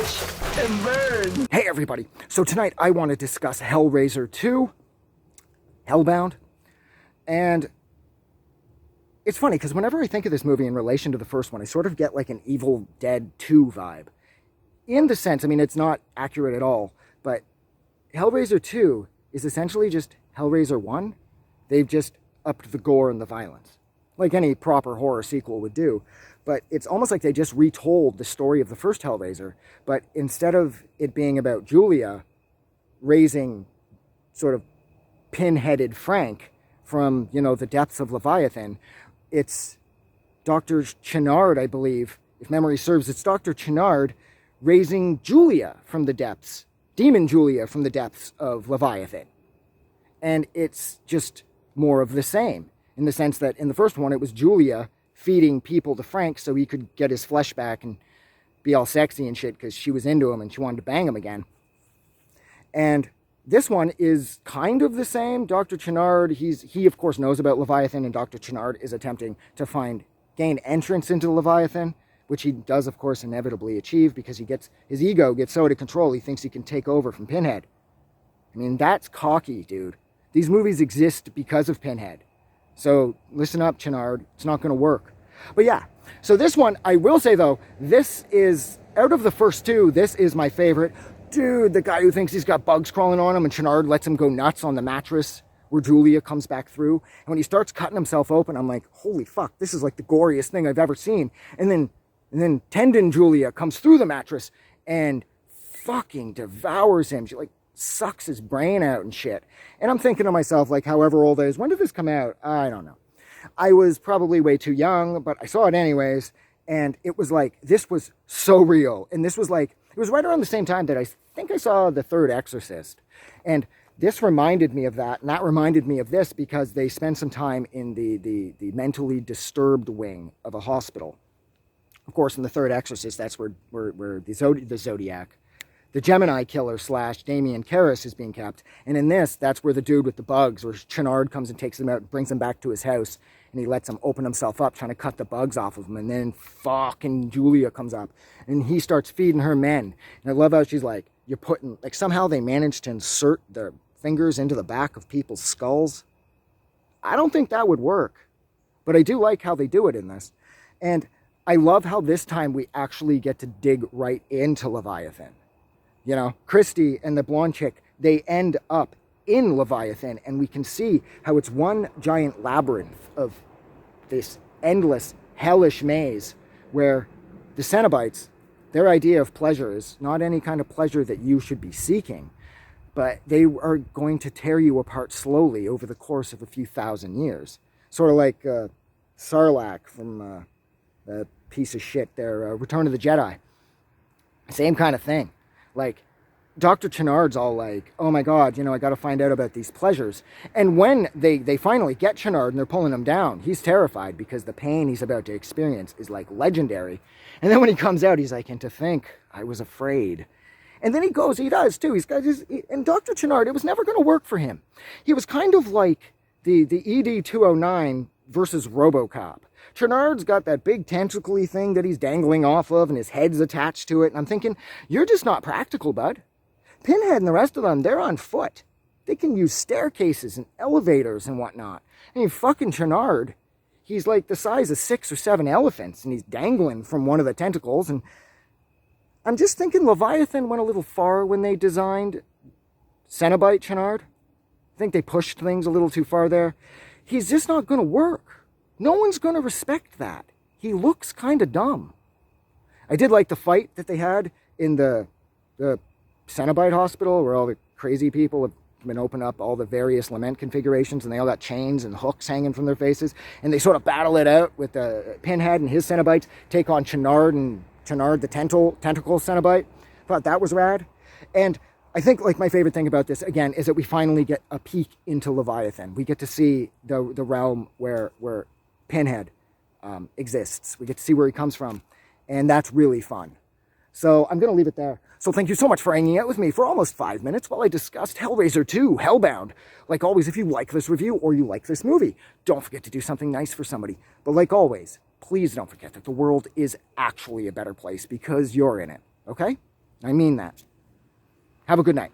Watch and burn. Hey everybody, so tonight I want to discuss Hellraiser II, Hellbound, and it's funny because whenever I think of this movie in relation to the first one, I sort of get like an Evil Dead 2 vibe. In the sense, I mean, it's not accurate at all, but Hellraiser 2 is essentially just Hellraiser 1. They've just upped the gore and the violence, like any proper horror sequel would do. But it's almost like they just retold the story of the first Hellraiser, but instead of it being about Julia raising sort of pin-headed Frank from, you know, the depths of Leviathan, it's Dr. Channard, I believe, if memory serves, it's Dr. Channard raising Julia from the depths, Demon Julia from the depths of Leviathan. And it's just more of the same, in the sense that in the first one, it was Julia feeding people to Frank so he could get his flesh back and be all sexy and shit because she was into him and she wanted to bang him again. And this one is kind of the same. Dr. Channard, he of course knows about Leviathan, and Dr. Channard is attempting to gain entrance into Leviathan, which he does of course inevitably achieve because his ego gets so out of control he thinks he can take over from Pinhead. I mean, that's cocky, dude. These movies exist because of Pinhead. So listen up, Channard. It's not going to work. But yeah, so this one, I will say though, this is, out of the first two, this is my favorite. Dude, the guy who thinks he's got bugs crawling on him and Channard lets him go nuts on the mattress where Julia comes back through. And when he starts cutting himself open, I'm like, holy fuck, this is like the goriest thing I've ever seen. And then Tendon Julia comes through the mattress and fucking devours him. She like sucks his brain out and shit. And I'm thinking to myself, like, however old I was, when did this come out? I don't know. I was probably way too young, but I saw it anyways. And it was like, this was so real. And this was like, it was right around the same time that I think I saw The Third Exorcist. And this reminded me of that. And that reminded me of this because they spent some time in the mentally disturbed wing of a hospital. Of course, in The Third Exorcist, that's where the Zodiac, the Gemini killer / Damien Karras is being kept. And in this, that's where the dude with the bugs, where Channard comes and takes him out, brings him back to his house, and he lets him open himself up, trying to cut the bugs off of him. And then fucking Julia comes up, and he starts feeding her men. And I love how she's like, you're putting, like somehow they managed to insert their fingers into the back of people's skulls. I don't think that would work, but I do like how they do it in this. And I love how this time we actually get to dig right into Leviathan. You know, Kirsty and the blonde chick, they end up in Leviathan, and we can see how it's one giant labyrinth of this endless, hellish maze where the Cenobites, their idea of pleasure is not any kind of pleasure that you should be seeking, but they are going to tear you apart slowly over the course of a few thousand years. Sort of like Sarlacc from the piece of shit there, Return of the Jedi. Same kind of thing. Like, Dr. Channard's all like, oh my God, you know, I got to find out about these pleasures. And when they finally get Channard and they're pulling him down, he's terrified because the pain he's about to experience is like legendary. And then when he comes out, he's like, and to think I was afraid. And then he does too. And Dr. Channard, it was never going to work for him. He was kind of like the ED-209 versus RoboCop. Channard's got that big tentacly thing that he's dangling off of, and his head's attached to it. And I'm thinking, you're just not practical, bud. Pinhead and the rest of them, they're on foot. They can use staircases and elevators and whatnot. I mean, fucking Channard, he's like the size of 6 or 7 elephants, and he's dangling from one of the tentacles. And I'm just thinking Leviathan went a little far when they designed Cenobite Channard. I think they pushed things a little too far there. He's just not going to work. No one's going to respect that. He looks kind of dumb. I did like the fight that they had in the Cenobite hospital where all the crazy people have been opening up all the various lament configurations and they all got chains and hooks hanging from their faces. And they sort of battle it out with the Pinhead and his Cenobites take on Channard and Channard the tentacle Cenobite. Thought that was rad. And I think like my favorite thing about this, again, is that we finally get a peek into Leviathan. We get to see the realm where Pinhead exists. We get to see where he comes from, and that's really fun. So I'm going to leave it there. So thank you so much for hanging out with me for almost 5 minutes while I discussed Hellraiser II, Hellbound. Like always, if you like this review or you like this movie, don't forget to do something nice for somebody. But like always, please don't forget that the world is actually a better place because you're in it, okay? I mean that. Have a good night.